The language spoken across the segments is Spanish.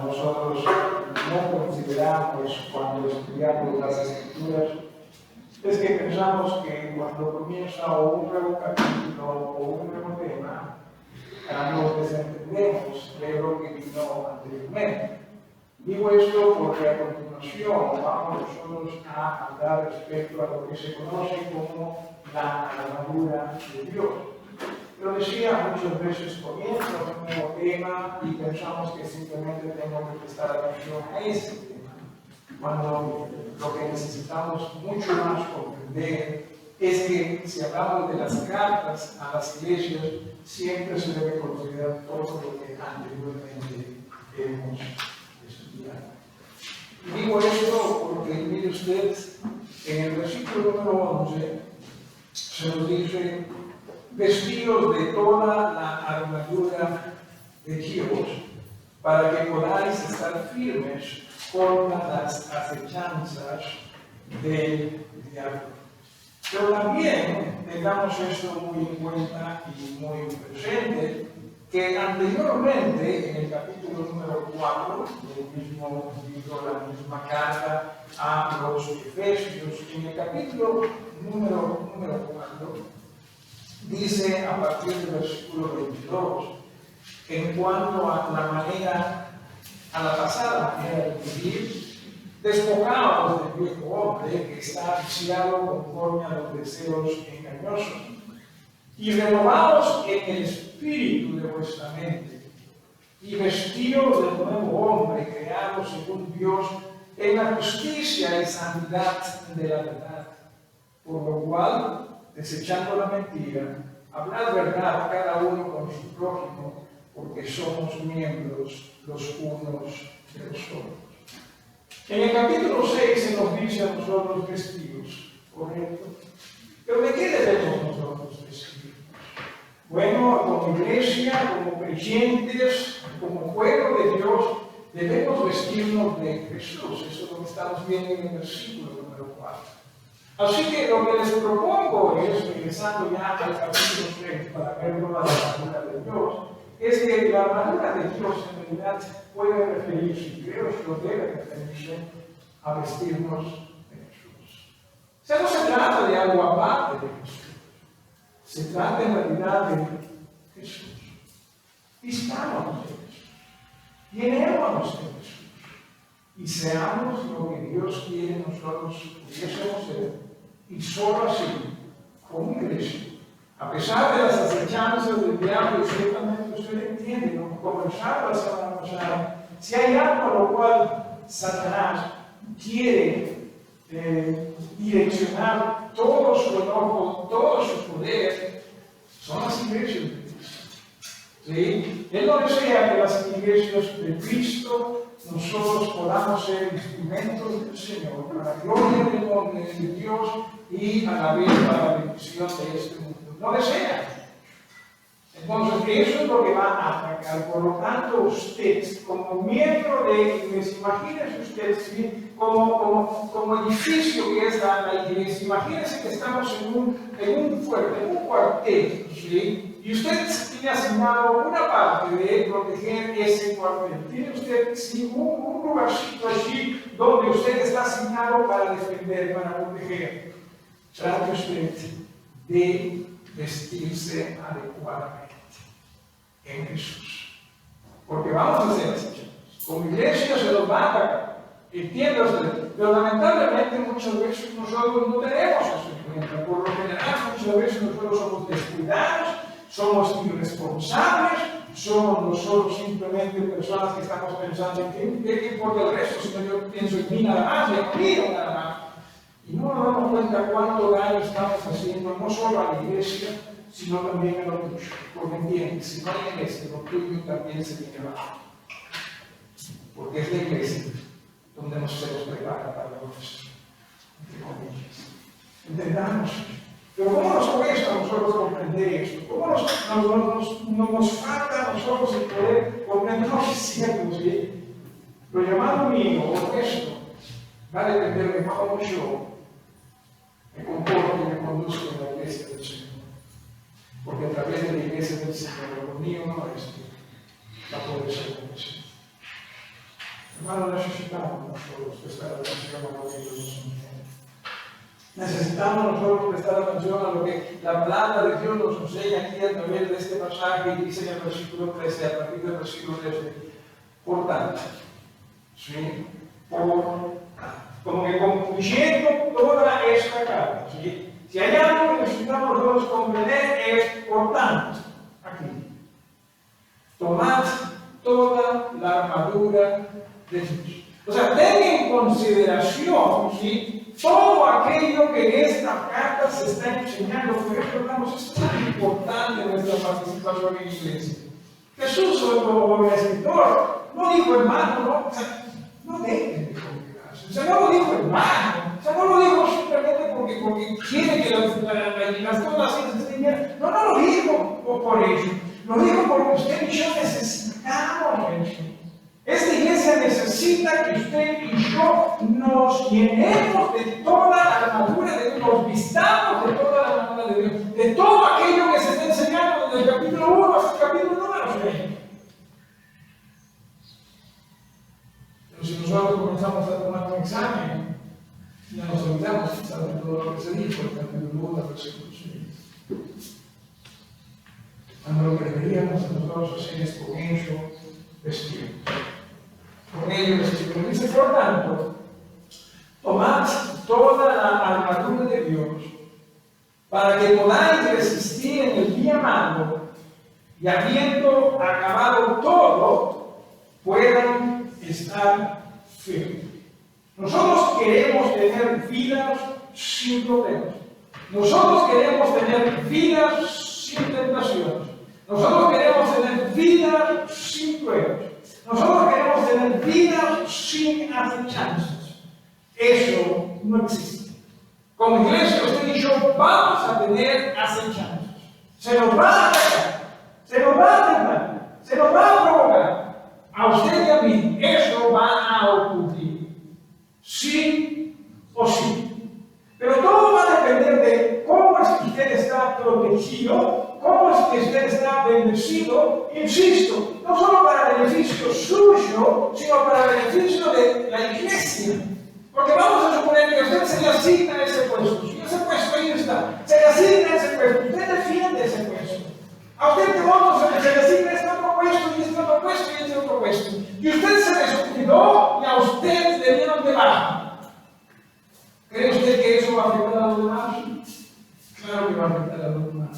nosotros no consideramos cuando estudiamos las Escrituras es que pensamos que cuando comienza un nuevo capítulo o un nuevo tema, nos desentendemos de lo que vino anteriormente. Digo esto porque a continuación vamos nosotros a hablar respecto a lo que se conoce como la armadura de Dios. Lo decía muchas veces, comienzo un nuevo tema y pensamos que simplemente tengo que prestar atención a ese tema, cuando lo que necesitamos mucho más comprender es que si hablamos de las cartas a las iglesias, siempre se debe considerar todo lo que anteriormente hemos estudiado. Y digo esto porque, mire usted, en el versículo número 11 se nos dice: vestidos de toda la armadura de Dios, para que podáis estar firmes contra las acechanzas del diablo. Pero también tengamos esto muy en cuenta y muy presente, que anteriormente, en el capítulo número 4 del mismo libro, la misma carta a los Efesios, en el capítulo número 4, dice a partir del versículo 22, en cuanto a la manera, a la pasada manera de vivir, despojados del viejo hombre que está viciado conforme a los deseos engañosos, y renovados en el espíritu de vuestra mente, y vestidos del nuevo hombre creado según Dios en la justicia y santidad de la verdad, por lo cual, desechando la mentira, hablad verdad cada uno con su prójimo, porque somos miembros los unos de los otros. En el capítulo 6 se nos dice a nosotros vestidos, ¿correcto? Pero ¿de qué debemos nosotros vestir? Bueno, como iglesia, como creyentes, como pueblo de Dios, debemos vestirnos de Jesús. Eso es lo que estamos viendo en el versículo número 4. Así que lo que les propongo es, regresando ya al capítulo 3 para ver toda la armadura de Dios, es que la armadura de Dios en realidad puede referirse, y creo que lo debe referirse, a vestirnos de Jesús. O sea, no se trata de algo aparte de Jesús, se trata en realidad de Jesús. Vistámonos de Jesús, llenémonos de Jesús, y seamos lo que Dios quiere nosotros pudiésemos ser. Y solo así, como iglesia, a pesar de las acechanzas del diablo, y ciertamente usted entiende, como conversaba la semana pasada, si hay algo a lo cual Satanás quiere direccionar todo su enojo, todo su poder, son las iglesias de Cristo. ¿Sí? Él no desea que las iglesias de Cristo nosotros podamos ser instrumentos del Señor para la gloria del nombre de Dios y a la vez para la bendición de este mundo. No desea. Entonces, eso es lo que va a atacar. Por lo tanto, usted, como miembro de iglesia, imagínese usted, ¿sí? como edificio que es la iglesia, imagínese que estamos en un fuerte, en un cuartel, ¿sí? Y usted tiene asignado una parte de proteger ese cuartel. Tiene usted, ¿sí? un lugarcito allí donde usted está asignado para defender, para proteger. Trate usted de vestirse adecuadamente en Jesús. Porque vamos a hacer así, chicos. Como iglesia se nos va a atacar. Entienda usted. Pero lamentablemente muchas veces nosotros no tenemos eso en cuenta. Por lo general, muchas veces nosotros somos descuidados, somos irresponsables, somos nosotros simplemente personas que estamos pensando en qué importa el resto, sino yo pienso en mí nada más, y en mí nada más. Y no nos damos cuenta cuánto daño estamos haciendo, no solo a la iglesia, sino también a lo tuyo. Porque entiende, si no hay iglesia, lo tuyo también se viene abajo. Porque es la iglesia donde nos se nos prepara para lo nuestro. Entre comillas. Entendamos. Pero ¿cómo nos cuesta a nosotros comprender esto? ¿Cómo nos falta a nosotros el poder comprender lo que es cierto? ¿Sí? Lo llamado mío o esto va a depender de cómo yo me comporto y me conduzco en la iglesia del Señor. Porque a través de la iglesia del Señor, lo mío no es va a poder ser bendecido. Hermano, necesitamos nosotros prestar atención a lo que Dios nos enseña. Necesitamos nosotros prestar atención a lo que la palabra de Dios nos enseña aquí a través de este pasaje, y dice en el versículo 13, a partir del versículo 13. Por tanto, ¿sí? Como que concluyendo toda esta carta, ¿sí? Si hay algo que necesitamos nosotros comprender es, por tanto, aquí, tomad toda la armadura de Dios. O sea, ten en consideración, ¿sí?, todo aquello que en esta carta se está enseñando. Por eso, hermanos, es tan importante nuestra participación en la iglesia. Jesús, como escritor, no dijo, hermano, no, o sea, no dejen de congregarse. O sea, no lo dijo, hermano. O sea, no lo dijo simplemente porque quiere que las cosas así se estén bien. No, no lo dijo por eso. Lo dijo porque usted y yo necesitamos eso. Esta iglesia necesita que usted y yo nos llenemos de toda la armadura de Dios, nos vistamos de toda la armadura de Dios, de todo aquello que se está enseñando desde el capítulo 1 hasta el capítulo número 6. Pero si nosotros comenzamos a tomar un examen, ya nos olvidamos de todo lo que se dijo en el capítulo 1 versículo 6. Cuando lo que deberíamos nosotros hacer es con ello vestir. Con ello vestir. Dice, por tanto, tomad toda la armadura de Dios para que podáis resistir en el día malo y habiendo acabado todo, puedan estar firmes. Nosotros queremos tener vidas sin problemas. Nosotros queremos tener vidas sin tentaciones. Nosotros queremos tener vidas sin pruebas. Nosotros queremos tener vidas sin acechanzas. Eso no existe. Como iglesia, usted y yo vamos a tener acechanzas. Se nos va a atacar, se nos va a tentar, se nos va a provocar. A usted y a mí, eso va a ocurrir. Sí o sí. Pero todo va a depender de cómo es que usted está protegido, cómo es que usted está bendecido, insisto, no solo para beneficio suyo, sino para beneficio de la iglesia. Porque vamos a suponer que usted se le asigna ese puesto. Si ese puesto ahí está, se le asigna ese puesto, usted defiende ese puesto. A usted de otro se le asigna este otro puesto y este otro puesto y este otro puesto. Y usted se descuidó y a usted le dieron de baja. ¿Cree usted que eso va a afectar a los demás? Claro que va a afectar a los demás.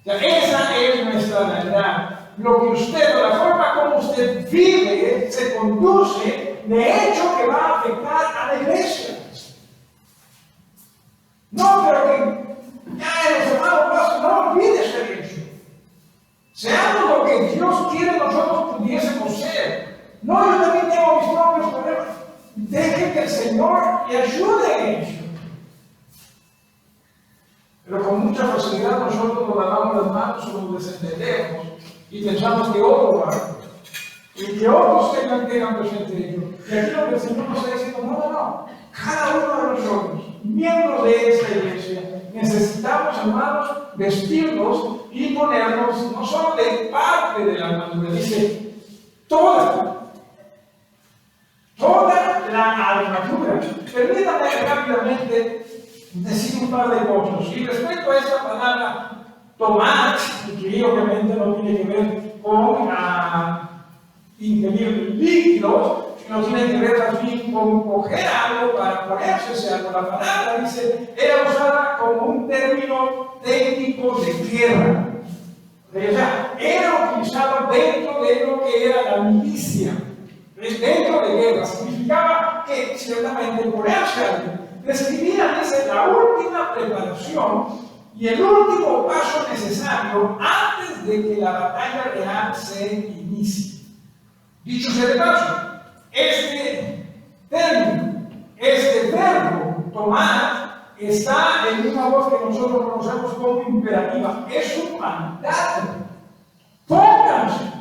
O sea, esa es nuestra realidad. Lo que usted, o la forma como usted vive, se conduce, de hecho que va a afectar a la iglesia. No, pero que ya en los hermanos pasos, no olvides de eso. Seamos lo que Dios quiere nosotros pudiésemos ser. No, yo también tengo mis propios problemas. Deje que el Señor le ayude en eso. Pero con mucha facilidad nosotros nos lavamos las manos o nos desentendemos y pensamos que otro va a hacer. Y que otros tengan presente ellos. Y aquí lo que el Señor nos está diciendo, no. Cada uno de nosotros, miembros de esta iglesia, necesitamos, hermanos, vestirnos y ponernos no solo de parte de la armadura, dice toda la armadura. Permítame rápidamente decir un par de cosas. Y respecto a esta palabra, tomar, que obviamente no tiene que ver con ingerir líquidos, sino tiene que ver también con coger algo para ponerse ese algo. La palabra, dice, era usada como un término técnico de guerra. O sea, era utilizado dentro de lo que era la milicia. Dentro de guerra significaba que ciertamente ponerse algo. Describía, dice, la última preparación y el último paso necesario antes de que la batalla real se inicie. Dicho sea de paso, este término, este verbo, tomar, está en una voz que nosotros conocemos como imperativa. Es un mandato. Pónganse.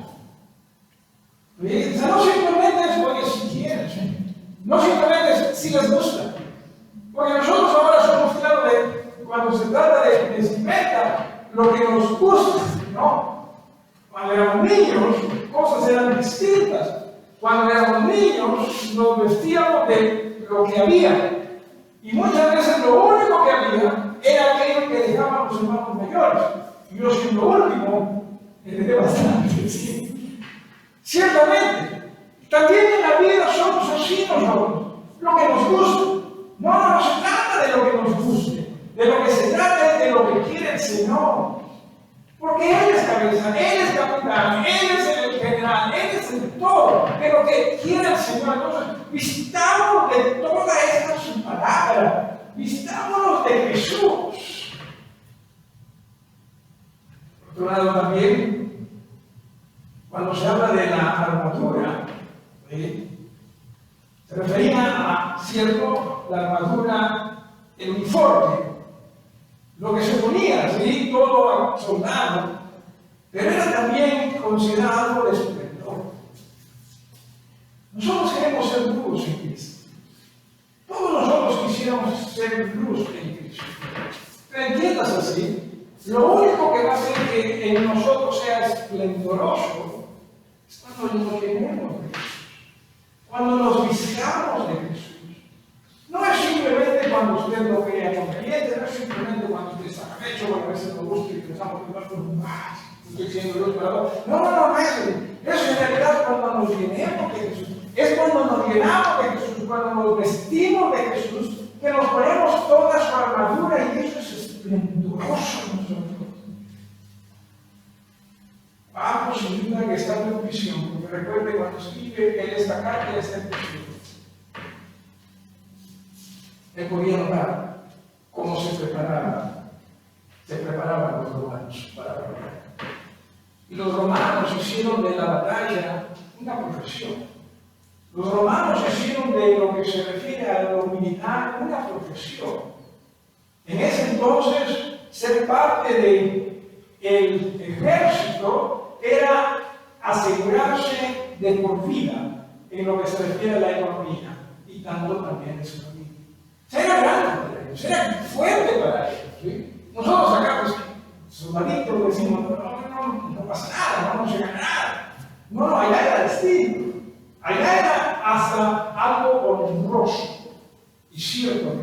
O sea, no simplemente es porque si quieres, no simplemente es si les gusta. Porque nosotros ahora somos claros de, cuando se trata de vestimenta, lo que nos gusta, ¿no? Cuando éramos niños, cosas eran distintas. Cuando éramos niños, nos vestíamos de lo que había. Y muchas veces lo único que había era aquello que dejaban los hermanos mayores. Y yo, siendo último, heredé bastante, ¿sí? Ciertamente, también en la vida somos así nosotros. Lo que nos gusta. No se trata de lo que nos guste. De lo que se trata es de lo que quiere el Señor. Porque Él es cabeza, Él es capitán, Él es el general, Él es el todo. De lo que quiere el Señor. Entonces, vistámonos de toda esta su palabra. Vistámonos de Jesús. Por otro lado también, cuando se habla de la armadura, se refería a, cierto, la armadura, el uniforme, lo que se ponía, ¿sí? Todo soldado, pero era también considerado algo de esplendor. Nosotros queremos ser luz en Cristo. Todos nosotros quisiéramos ser luz en Cristo. Pero entiendas así, lo único que va a hacer que en nosotros sea esplendoroso es cuando nos llenemos de Jesús, cuando nos vistamos de Jesús. No es simplemente cuando usted lo vea conveniente, no es simplemente cuando usted está hecho, porque a veces nos gusta y pensamos que estoy diciendo Dios para otro. No es eso. Eso en realidad cuando nos llenemos de Jesús. Es cuando nos llenamos de Jesús, cuando nos vestimos de Jesús, que nos ponemos toda su armadura y eso es esplendoroso en nosotros. Pablo sin duda que está en prisión, porque recuerde cuando escribe él esta carta, él está en prisión. Él podía notar cómo se preparaban los romanos para la guerra. Y los romanos hicieron de la batalla una profesión. Los romanos hicieron de lo que se refiere a lo militar una profesión. En ese entonces, ser parte del ejército era asegurarse de por vida en lo que se refiere a la economía y tanto también de su familia. Era grande para ellos, era fuerte para ellos. ¿Sí? Nosotros acá, pues, soldaditos decimos, no pasa nada, no llega nada. No, allá era distinto. Allá era hasta algo honroso y cierto.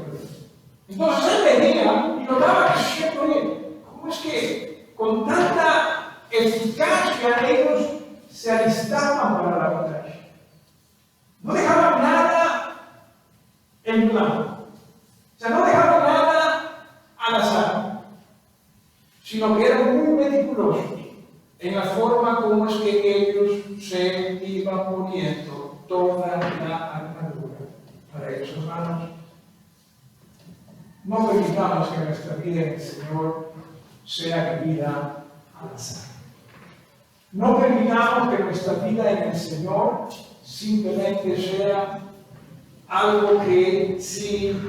Entonces él venía y notaba que cierto, ¿cómo es que con tanta eficacia ellos se alistaban para la batalla? No dejaban nada en blanco. O sea, no dejaban nada al azar, sino que eran muy meticulosos en la forma como es que ellos se iban poniendo toda la armadura. Para ellos, hermanos, no permitamos que nuestra vida en el Señor sea vivida al azar. No permitamos que nuestra vida en el Señor simplemente sea algo que sí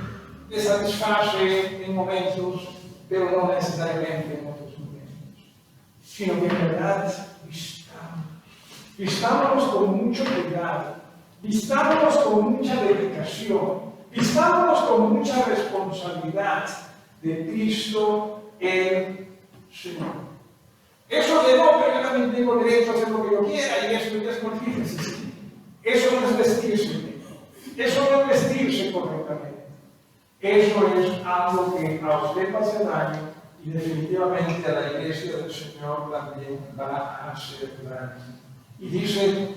te satisface en momentos, pero no necesariamente en otros momentos, sino que en verdad vistámonos con mucho cuidado, vistámonos con mucha dedicación, vistámonos con mucha responsabilidad de Cristo el Señor. Eso de no, pero yo también tengo derecho a hacer lo que yo quiera y esto y esto, fíjense, eso no es vestirse, eso no es vestirse correctamente. Eso es algo que a usted va a hacer daño y definitivamente a la iglesia del Señor también va a hacer daño. Y dice,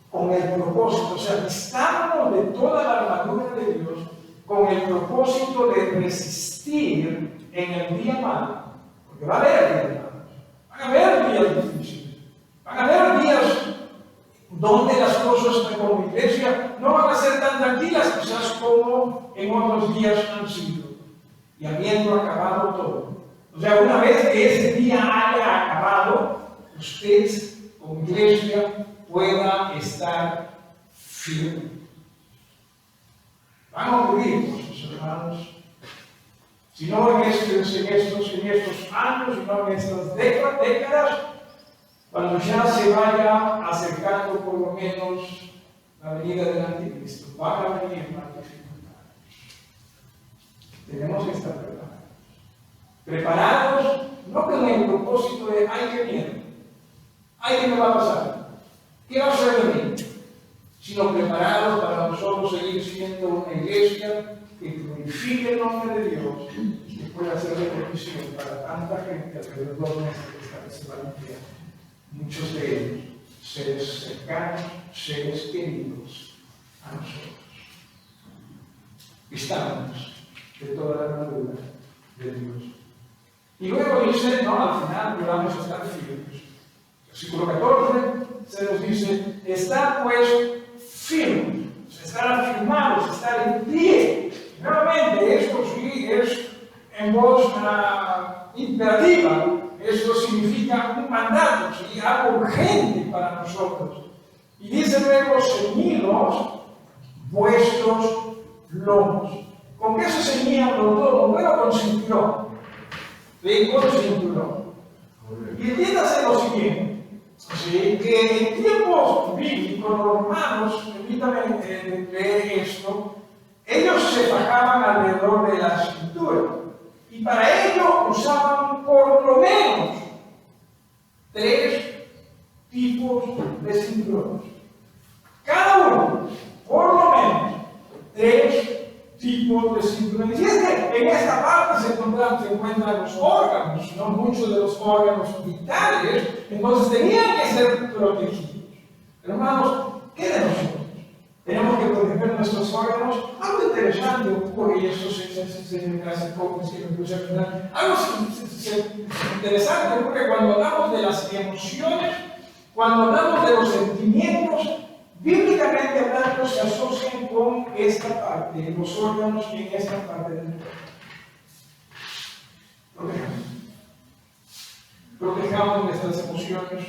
con el propósito, o sea, vistámonos de toda la armadura de Dios con el propósito de resistir en el día malo, porque va a haber días malos, van a haber días difíciles, van a haber días donde las cosas como iglesia no van a ser tan tranquilas quizás como en otros días han sido, y habiendo acabado todo. O sea, una vez que ese día haya acabado, usted como iglesia pueda estar firme. Van a ocurrir cosas, hermanos. Si no en estos años, sino en estas décadas, cuando ya se vaya acercando por lo menos la venida del Anticristo, van a venir más dificultades. Tenemos que estar preparados. Preparados no con el propósito de, ay, qué miedo, ay, ¿qué me va a pasar? ¿Qué va a hacer de mí? sino preparados para nosotros seguir siendo una iglesia que glorifique el nombre de Dios y que pueda ser de bendición para tanta gente alrededor nuestra que está recibiendo la tierra. Muchos de ellos, seres cercanos, seres queridos a nosotros. Estamos de toda la armadura de Dios. Y luego dice, no, al final vamos a estar firmes. Versículo 14 se nos dice, estar pues firmes, estar afirmados, estar en pie. Nuevamente, esto sí es en voz imperativa. Eso significa un mandato, ¿sí? Algo urgente para nosotros. Y dice luego, ceñidos vuestros lomos. ¿Con qué se ceñían los lomos? Bueno, con cinturón. ¿Sí? Con cinturón. Y entiéndase lo siguiente, ¿sí? Que en tiempos bíblicos, los romanos, permítame leer esto, ellos se fajaban alrededor de la cintura. Y para ello usaban por lo menos 3 tipos de cinturones. Cada uno, por lo menos, 3 tipos de cinturones. Y es que en esta parte se encuentran los órganos, no muchos de los órganos vitales, entonces tenían que ser protegidos. Hermanos, ¿qué de nosotros? Tenemos que proteger nuestros órganos. Algo interesante ocurre, y eso se hace poco, algo interesante ocurre cuando hablamos de las emociones, cuando hablamos de los sentimientos. Bíblicamente hablando, se asocian con esta parte, los órganos en esta parte del cuerpo. Protejamos nuestras emociones,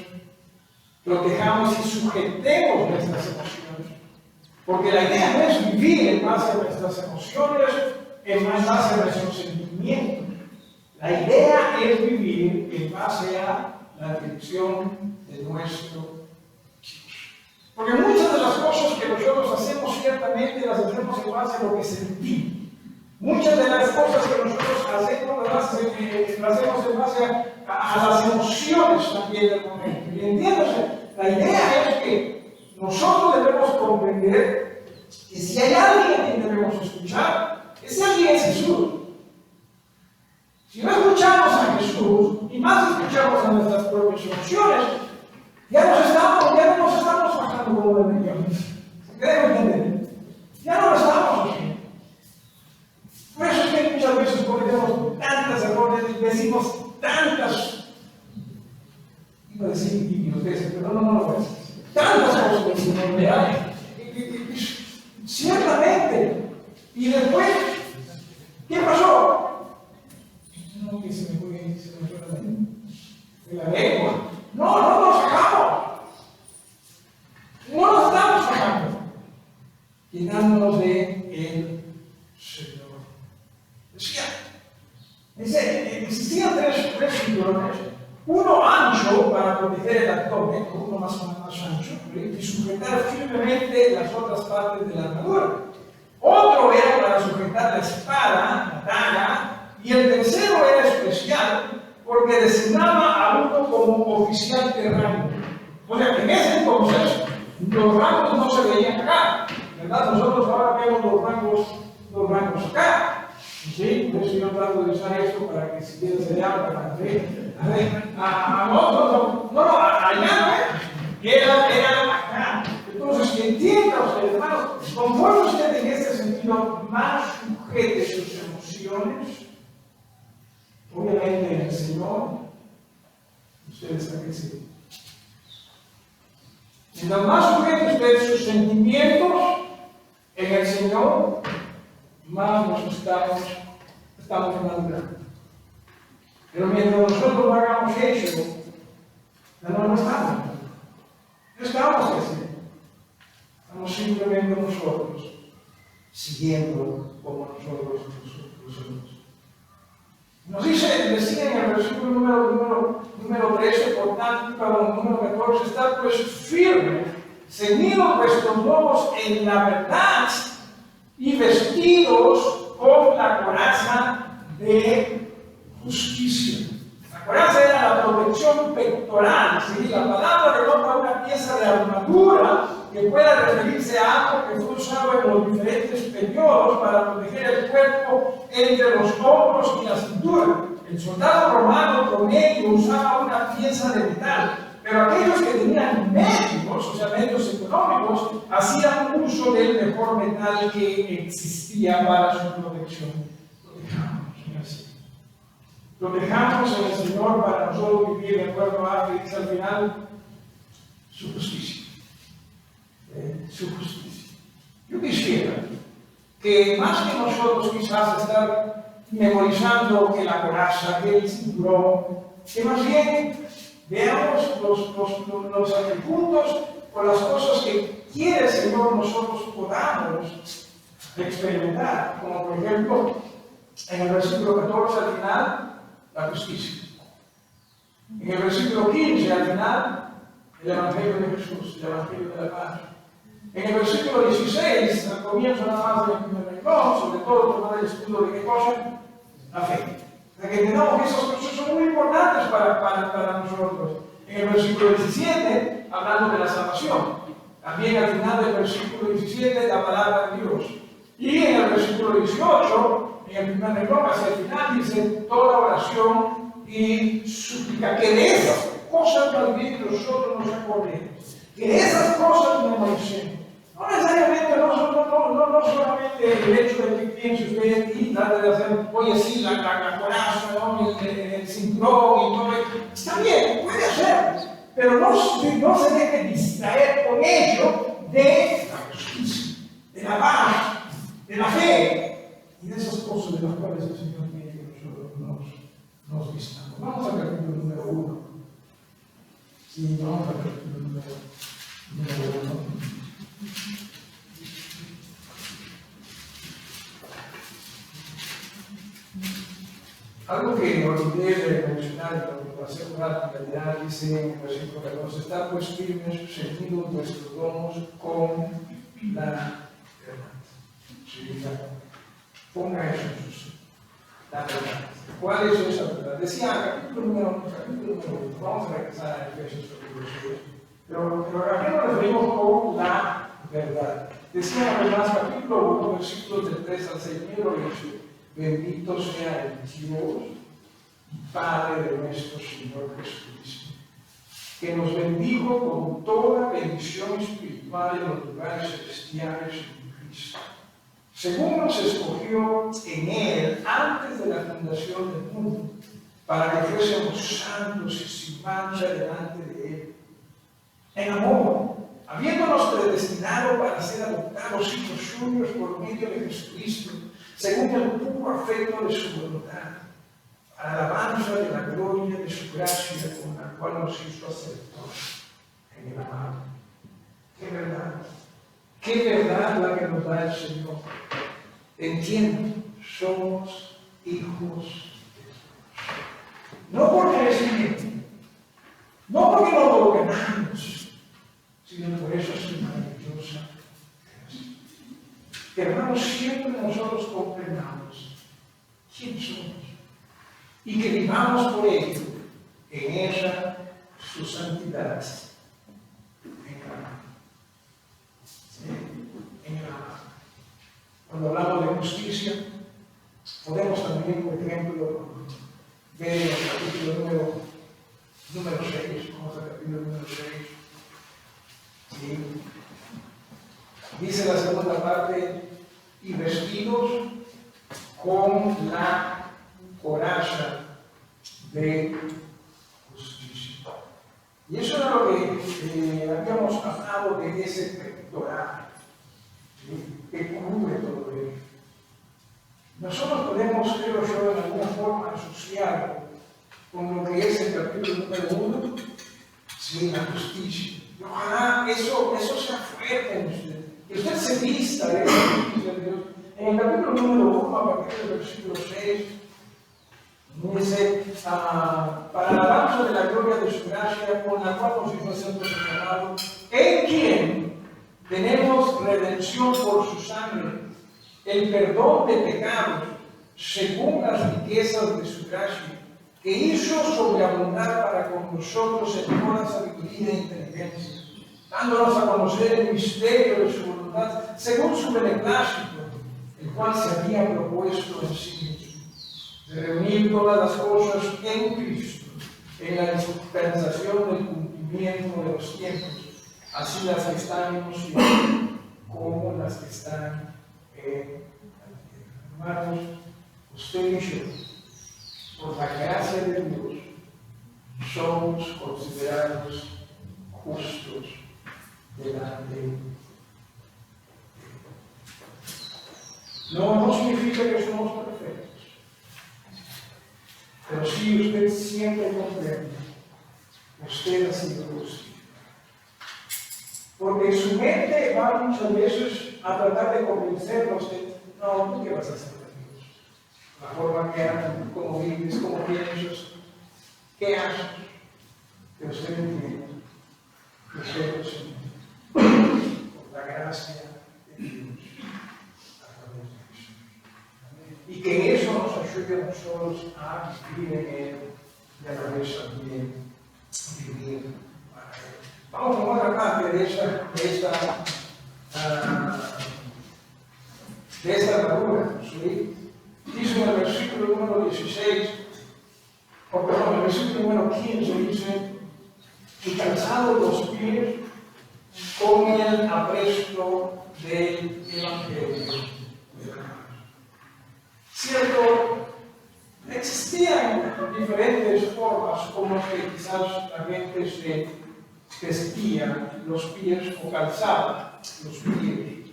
protejamos y sujetemos nuestras emociones. Porque la idea no es vivir en base a nuestras emociones, en base a nuestros sentimientos. La idea es vivir en base a la dirección de nuestro Dios. Porque muchas de las cosas que nosotros hacemos, ciertamente las hacemos en base a lo que sentimos. Muchas de las cosas que nosotros hacemos las hacemos en base a las emociones también del momento. Y entiéndase, la idea es que nosotros debemos comprender que si hay alguien a quien debemos escuchar, ese alguien es Jesús. Si no escuchamos a Jesús y más escuchamos a nuestras propias emociones, ya no nos estamos bajando como bendiciones. ¿Se debe entender? Ya no lo estamos haciendo. Por eso es que muchas veces cometemos tantas errores y decimos tantas, iba a decir idioteces, pero no lo voy a decir. Tantas cosas que se nos vean. Ciertamente. Y después, ¿qué pasó? No, que se me fue la lengua. No nos sacamos. No nos estamos sacando. Llenándonos de el Señor. Existían tres cinturones. Uno ancho para proteger el abdomen, uno más ancho, y sujetar firmemente las otras partes de la armadura. Otro era para sujetar la espada, la daga, y el tercero era especial porque designaba a uno como oficial de rango. O sea que en ese entonces los rangos no se veían acá, ¿verdad? Nosotros ahora vemos los rangos acá. ¿Sí? Por eso yo trato de usar esto para que si quieres se llame para que allá era acá. Entonces, que entienda usted, hermanos, conforme usted en este sentido más sujete sus emociones, obviamente en el Señor, usted está creciendo. Mientras más sujete usted sus sentimientos en el Señor, más nos estamos madurando. Pero mientras nosotros no hagamos eso, no estamos. No estamos creciendo. Estamos simplemente nosotros siguiendo como nosotros somos. Nos decía en el versículo número 13, por tanto, para el número 14, está pues firme, ceñidos vuestros lomos en la verdad y vestidos con la coraza de justicia. La coraza era la protección pectoral, ¿sí? La palabra denota una pieza de armadura que pueda referirse a algo que fue usado en los diferentes periodos para proteger el cuerpo entre los hombros y la cintura. El soldado romano promedio usaba una pieza de metal, pero aquellos que tenían medios, o sea, medios económicos, hacían uso del mejor metal que existía para su protección. Protejamos en el Señor para nosotros vivir de acuerdo a que dice al final su justicia. Su justicia. Yo quisiera que más que nosotros quizás estar memorizando que la coraza, que el cinturón, que más bien veamos los atributos o las cosas que quiere el Señor nosotros podamos experimentar, como por ejemplo en el versículo 14 al final, la justicia. En el versículo 15 al final, el Evangelio de Jesús, el Evangelio de la paz. En el versículo 16, al comienzo nada más del primer renglón, sobre todo tomar el escudo de qué cosa? La fe. O sea que entendamos que esas cosas son muy importantes para nosotros. En el versículo 17, hablando de la salvación. También al final del versículo 17, la palabra de Dios. Y en el versículo 18, en el primer renglón, hacia el final, dice toda oración y súplica. Que de esas cosas también nosotros nos acordemos. Que de esas cosas memoricemos. No necesariamente, no solamente el hecho de que piense usted y trate de hacer, oye, sí, la coraza, ¿no? el cinturón y todo eso. Está bien, puede hacerlo, pero no se deje distraer con ello de la justicia, de la paz, de la fe y de esas cosas de las cuales el Señor quiere que nosotros nos vistamos. Vamos al capítulo número 1. Sí, vamos al capítulo número 1. Algo que olvidé de mencionar, pero lo hace una realidad, dice en el versículo 14: están pues firmes, ceñidos vuestros lomos con la verdad. Sí, ponga eso en su sitio. La verdad. ¿Cuál es esa verdad? Decía, capítulo número 1, vamos a regresar a Efesios capítulo 6. Pero ¿a qué nos referimos con la verdad? Decía además, capítulo 1, versículos del 3 al 6, mira lo dicho: bendito sea el Dios y Padre de nuestro Señor Jesucristo, que nos bendijo con toda bendición espiritual en los lugares celestiales en Cristo, según nos escogió en Él antes de la fundación del mundo, para que fuésemos santos y sin mancha delante de Él, en amor, habiéndonos predestinado para ser adoptados hijos suyos por medio de Jesucristo, según el puro afecto de su voluntad, a la alabanza de la gloria de su gracia, con la cual nos hizo aceptos en el amado. ¡Qué verdad! ¡Qué verdad la que nos da el Señor! Entiendo, somos hijos de Dios. No por merecimiento, no porque no lo ganamos, sino por eso es maravillosa gracia. Que hermanos, siempre nosotros comprendamos quién somos y que vivamos por ello en esa su santidad en el amor. En el amor. Cuando hablamos de justicia, podemos también, por ejemplo, ver el capítulo número 6, vamos al capítulo número 6. ¿Sí? Dice la segunda parte: y vestidos con la coraza de justicia. Y eso era lo que habíamos hablado de ese pectoral, ¿sí? Que cubre todo ello. Nosotros podemos, creo yo, en alguna forma asociarlo con lo que es el capítulo número 1, ¿sí? La justicia. Y ojalá eso sea fuerte en usted, que usted se vista de esa justicia de Dios. En el capítulo número 1, a partir del versículo 6, dice: para la alabanza de la gloria de su gracia, con la cual nos hizo aceptos en el amado, en quien tenemos redención por su sangre, el perdón de pecados, según las riquezas de su gracia, que hizo sobreabundar para con nosotros en toda sabiduría e inteligencia, dándonos a conocer el misterio de su voluntad, según su beneplácito, el cual se había propuesto en sí mismo, de reunir todas las cosas en Cristo, en la dispensación del cumplimiento de los tiempos, así las que están en los cielos como las que están en la tierra. Hermanos, usted y yo, por la gracia de Dios, somos considerados justos delante de Dios. No significa que somos perfectos, pero sí usted siempre comprende, usted ha sido justo. Porque su mente va muchas veces a tratar de convencernos de, no, ¿tú qué vas a hacer de Dios? La forma que andas, cómo vives, cómo piensas, qué haces, que usted entienda, que usted lo siente, por la gracia de Dios a través de Jesús. Y que eso nos ayude a nosotros a vivir en Él y a la vez también vivir para Él. Vamos a tomar parte de esta armadura. ¿Sí? Dice en el versículo número 16, o perdón, el versículo número 15 dice, y calzados los pies con el apresto del Evangelio. Cierto, existían diferentes formas como que quizás la gente se vestía los pies o calzaba los pies.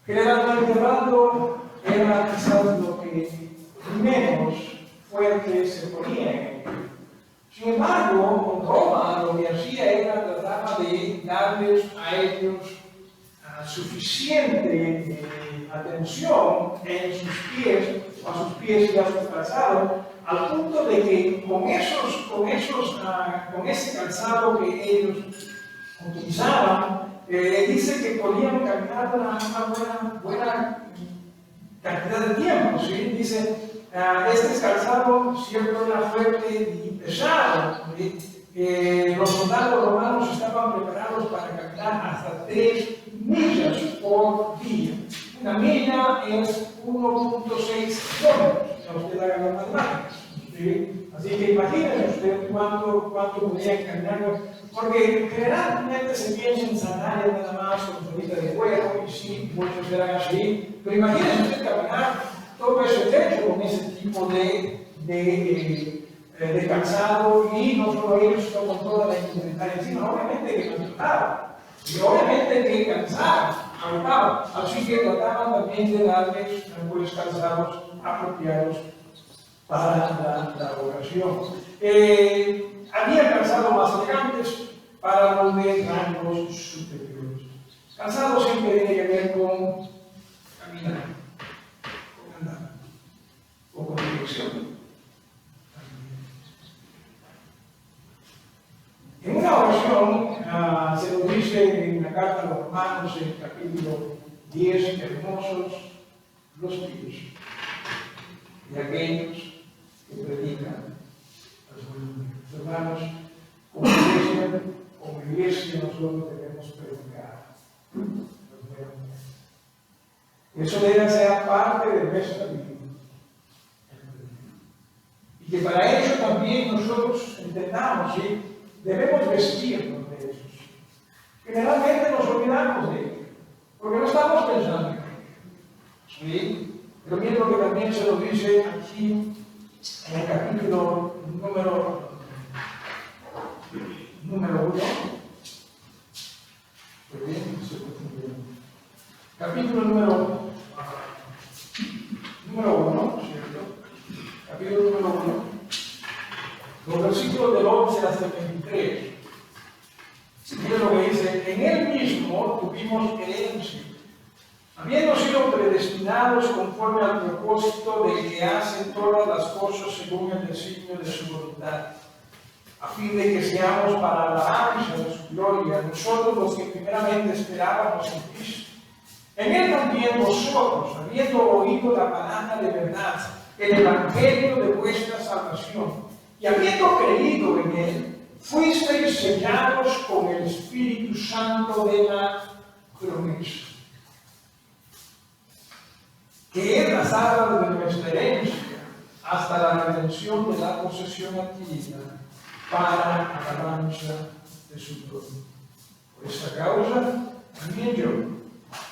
Generalmente hablando, era quizás lo que menos fuerte se ponía en ellos. Sin embargo, Roma lo que hacía era tratar de darles a ellos suficiente atención en sus pies, a sus pies y a sus calzados, al punto de que con ese calzado que ellos utilizaban, dice que podían caminar una buena cantidad de tiempo. ¿Sí? Dice, este calzado siempre era fuerte y pesado. ¿Sí? Los soldados romanos estaban preparados para caminar hasta 3 millas por día. Una milla es 1.6 kilómetros, ya usted haga las matemáticas. ¿Sí? Así que imagínense usted cuánto podían caminar, porque generalmente se piensa en sandalias nada más con solita de cuero, y sí, muchos serán así, pero imagínense usted caminar todo ese techo con ese tipo de calzado, y no solo ellos, sino con toda la indumentaria encima. Obviamente que cansaba, y obviamente que cansaba, agotaba, así que trataban también de darles buenos calzados apropiados para la ocasión. Había calzados más elegantes para los de rangos superiores. Calzado siempre tiene que ver con caminar, con andar, o con dirección. En una ocasión, se nos dice en la carta a los Romanos, en el capítulo 10, hermosos los pies de aquellos que predican las buenas nuevas. Hermanos, como iglesia nosotros debemos predicar las buenas nuevas. Eso debe ser parte de nuestra vida. Y que para ello también nosotros entendamos, ¿sí? Debemos vestirnos de esos. Generalmente nos olvidamos de ellos, porque no estamos pensando en ellos. ¿Sí? Pero miren lo que también se nos dice aquí en el capítulo número 1. Capítulo número 1, ¿cierto? Capítulo número 1. Los versículos del 11 hasta el 23. Miren lo que dice: en él mismo tuvimos herencia, habiendo sido predestinados conforme al propósito del que hace todas las cosas según el designio de su voluntad, a fin de que seamos para la alabanza de su gloria, nosotros los que primeramente esperábamos en Cristo. En él también vosotros, habiendo oído la palabra de verdad, el evangelio de vuestra salvación, y habiendo creído en él, fuisteis sellados con el Espíritu Santo de la promesa, que es las arras de nuestra herencia, hasta la redención de la posesión adquirida, para alabanza de su gloria. Por esta causa, también yo,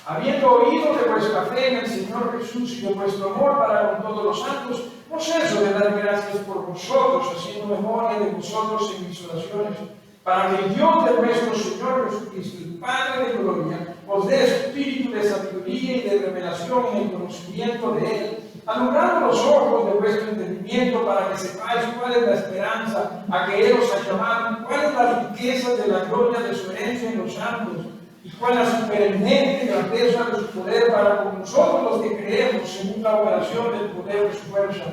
habiendo oído de vuestra fe en el Señor Jesús y de vuestro amor para con todos los santos, no ceso de dar gracias por vosotros, haciendo memoria de vosotros en mis oraciones, para que el Dios de nuestro Señor Jesucristo, el Padre de gloria, os dé espíritu de sabiduría y de revelación en el conocimiento de Él, alumbrando los ojos de vuestro entendimiento, para que sepáis cuál es la esperanza a que Él os ha llamado, y cuál es la riqueza de la gloria de su herencia en los santos, y cuál la supereminente grandeza de su poder para con nosotros los que creemos, según la operación del poder de su fuerza,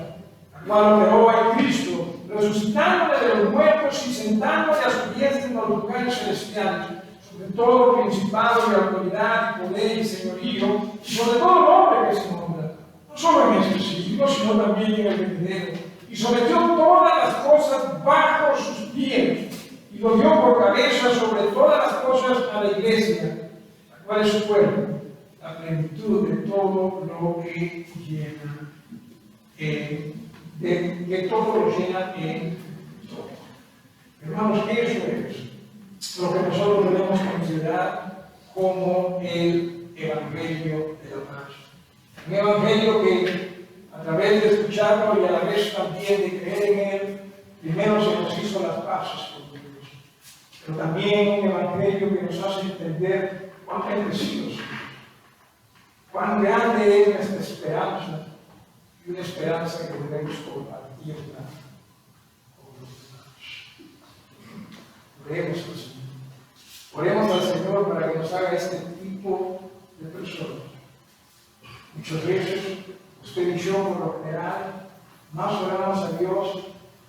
la cual operó en Cristo, resucitándole de los muertos y sentándole a su diestra en los lugares celestiales, sobre todo principado y autoridad y poder y señorío, y sobre todo nombre que se nombra, no solo en este siglo, sino también en el venidero, y sometió todas las cosas bajo sus pies, y lo dio por cabeza sobre todas las cosas a la iglesia, la cual es su cuerpo, la plenitud de todo lo que llena que todo lo llena en todo. Hermanos, eso es lo que nosotros debemos considerar como el Evangelio de la paz. Un Evangelio que, a través de escucharlo y a la vez también de creer en él, primero se nos hizo las paces con Dios, pero también un Evangelio que nos hace entender cuán bendecidos, cuán grande es nuestra esperanza, y una esperanza que debemos compartirla con los demás. Oremos al Señor. Oremos al Señor para que nos haga este tipo de personas. Muchas veces, usted y yo, por lo general, más oramos a Dios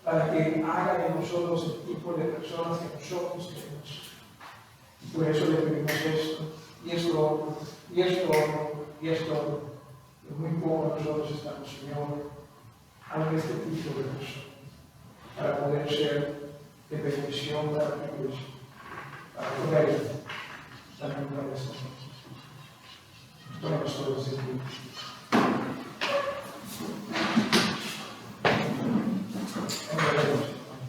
para que haga de nosotros el tipo de personas que nosotros queremos. Y por eso le pedimos esto, y esto otro, y esto otro, y esto otro. Pero muy poco nosotros estamos, Señor, a este tipo de personas, para poder ser de bendición para tu iglesia, para poder también para estas cosas. Estamos todos en ti.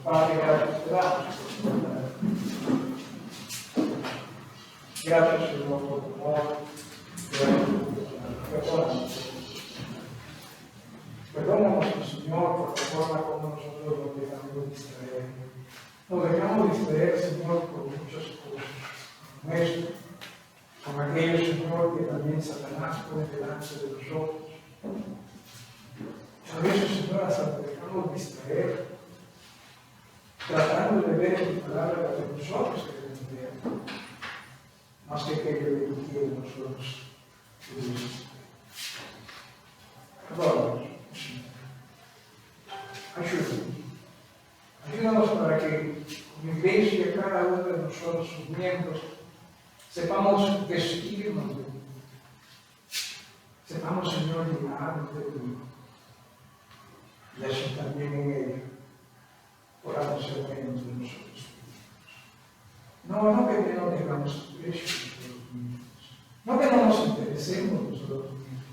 Padre, gracias te damos. Gracias, Señor, por tu amor. Perdónanos, Señor, por la forma como nosotros nos dejamos distraer. Nos dejamos distraer, Señor, por muchas cosas. Con esto, con aquello, Señor, que también Satanás pone delante de nosotros. A veces, Señor, hasta nos dejamos distraer, tratando de ver en tu palabra lo que nosotros queremos ver, más que aquello que tú quieres de nosotros. Perdónanos, Señor. Ayúdanos. Ayúdanos para que, como iglesia, cada uno de nosotros, sus miembros, sepamos vestirnos de ti. Sepamos, Señor, llenarnos de ti. Y así también en ella podamos ser menos de nosotros. No que no tengamos aprecio nosotros mismos. No que no nos interesemos nosotros mismos.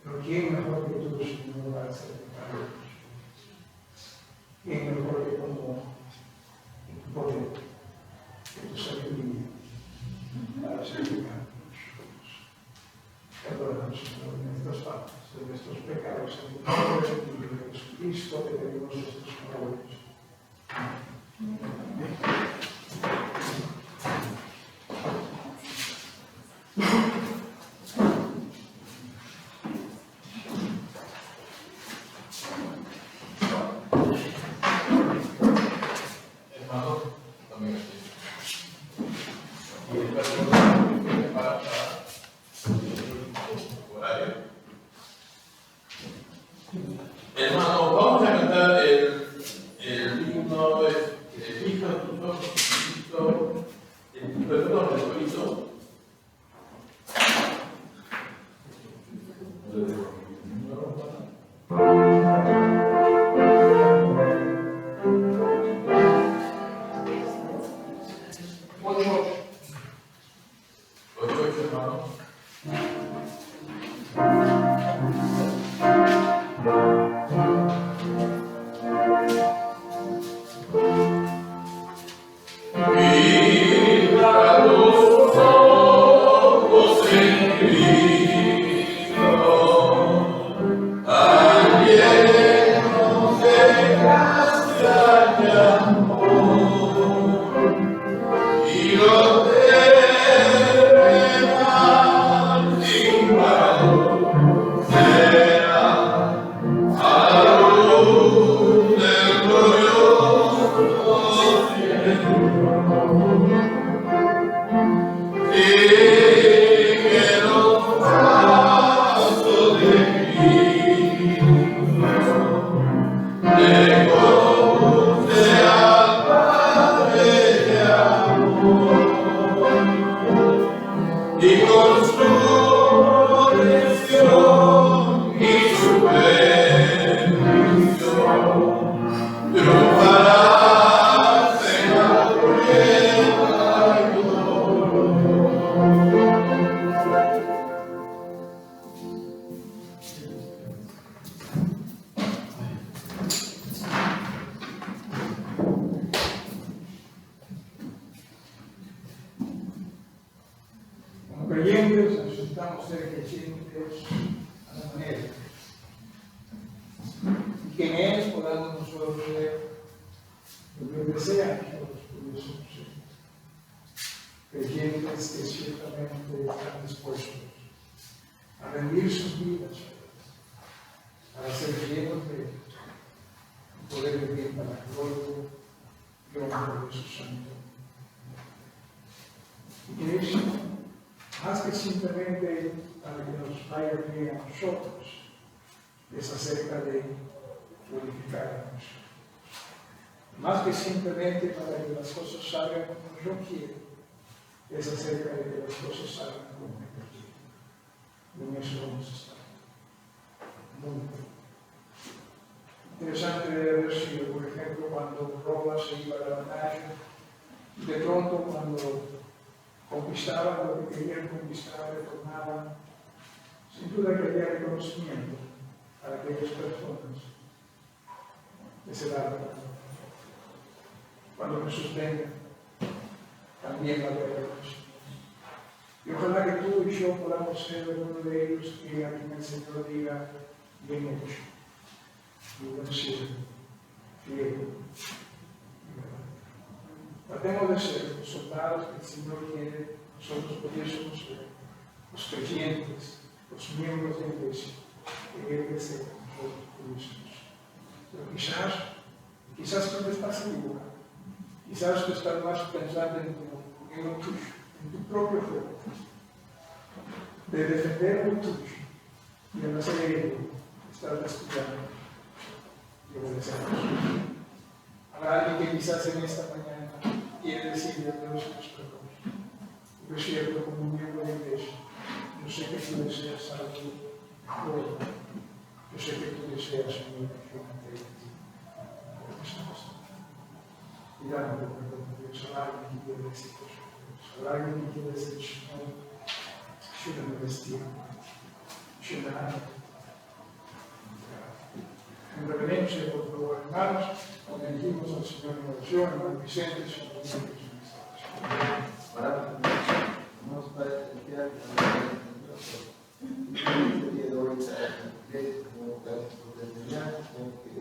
Pero ¿quién mejor que tú, Señor, para ser pecado? ¿Quién mejor que como tu poder, que tu sabiduría, para ser pecado? Perdónanos, Señor, de nuestras faltas, de nuestros pecados, en el nombre de Jesucristo, te pedimos estos favores. Hermano, vamos a cantar el himno de fija tus ojos, Cristo, perdón, el corito. hermano. Como creyentes necesitamos ser creyentes a la manera. Y que en Él podamos nosotros ver lo que Él desea que nosotros pudiésemos ser. Creyentes que ciertamente están dispuestos a rendir sus vidas para ser llenos de Él y poder vivir para la gloria y honra de su santo. Y que eso, más que simplemente para que nos vaya bien a nosotros, es acerca de glorificar a Dios. Más que simplemente para que las cosas salgan como yo quiero, es acerca de que las cosas salgan como yo quiero. En eso vamos a estar. Muy bien. Interesante debe haber sido, por ejemplo, cuando Roma se iba a la batalla, y de pronto cuando conquistaban lo que querían conquistar, retornaban, sin duda que había reconocimiento para aquellas personas que se daban. Cuando Jesús venga, también va a haber reconocimiento. Y ojalá que tú y yo podamos ser uno de ellos que a quien el Señor diga, bien hecho, y buen siervo, fiel. Tratemos de ser los soldados que el Señor quiere, nosotros pudiésemos ser los creyentes, los miembros de la iglesia, que Él desea que nosotros pudiésemos. Pero quizás tú no estás seguro, quizás tú estás más pensando en lo tuyo, en tu propio juego, de defender lo tuyo y en hacer ello, estar descuidando y obedecer a Dios. Habrá alguien que quizás en esta mañana quiere decirle a Dios los perdone. Yo es cierto, como un miembro de la iglesia, yo sé que tú deseas salud, gloria. Yo sé que tú deseas, Señor, que yo me entregue a ti. Pero esta cosa. Y dame perdón, Dios. Habrá alguien que quiere decir cosas. Habrá alguien que quiere decir, Señor, ayúdame a vestir. Ayúdame. En reverencia, por favor, hermanos, nos dirigimos al Señor en oración, hermano Vicente, Señor, Vamos para celestial, este día de hoy, gracias por terminar, que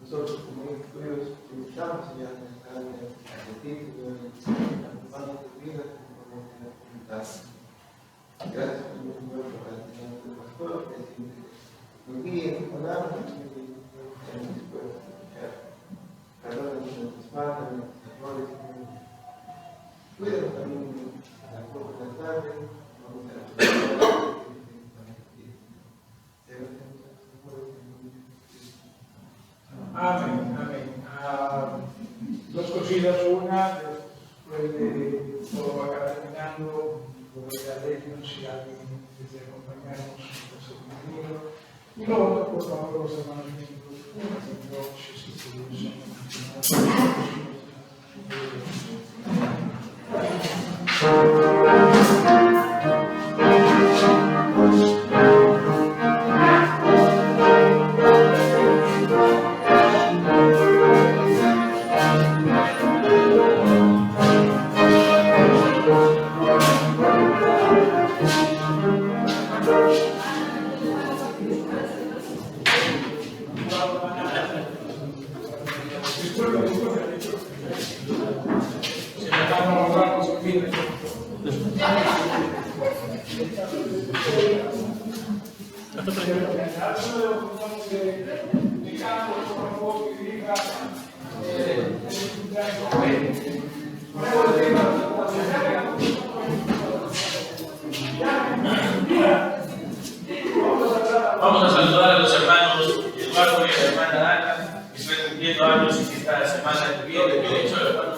nosotros como hijos tuyos estamos ya en esta área de ti, transformando tu vida, como la comunidad. Gracias por mi Señor, por el Señor del pastor, que siempre nos guíe en tu palabra, y estamos dispuestos a escuchar. Perdona nuestras faltas, nuestros errores, cuídanos también a las cosas de la tarde, vamos a la Amén, amén. Dos cositas, una, después de todo va terminando, voy a leernos si alguien desea acompañarnos, pues bienvenido. Y lo otro, por favor, los hermanos miembros, si es que Vamos a saludar a los hermanos Eduardo y a la hermana Ana, que están cumpliendo años y que esta semana tuvieron, ¿qué he dicho, hermano?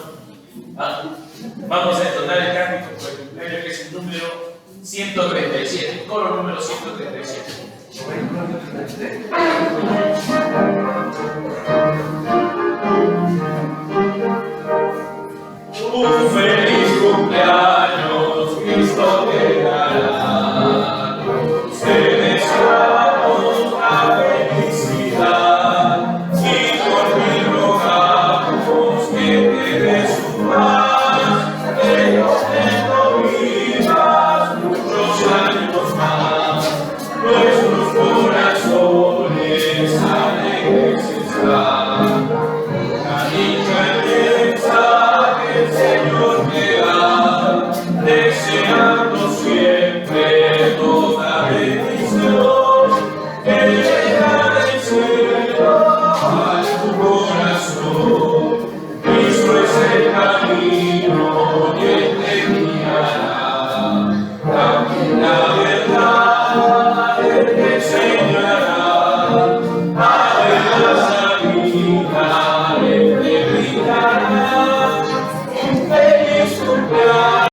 Vamos a entonar el cántico por el cumpleaños, que es el número 137, el coro número 137. Un feliz cumpleaños, Cristo te dará. Te deseamos la felicidad y por ti rogamos que te des su paz, que Dios te vivas muchos años más. Nuestros corazones alegres están, la dicha inmensa que el Señor te da, deseando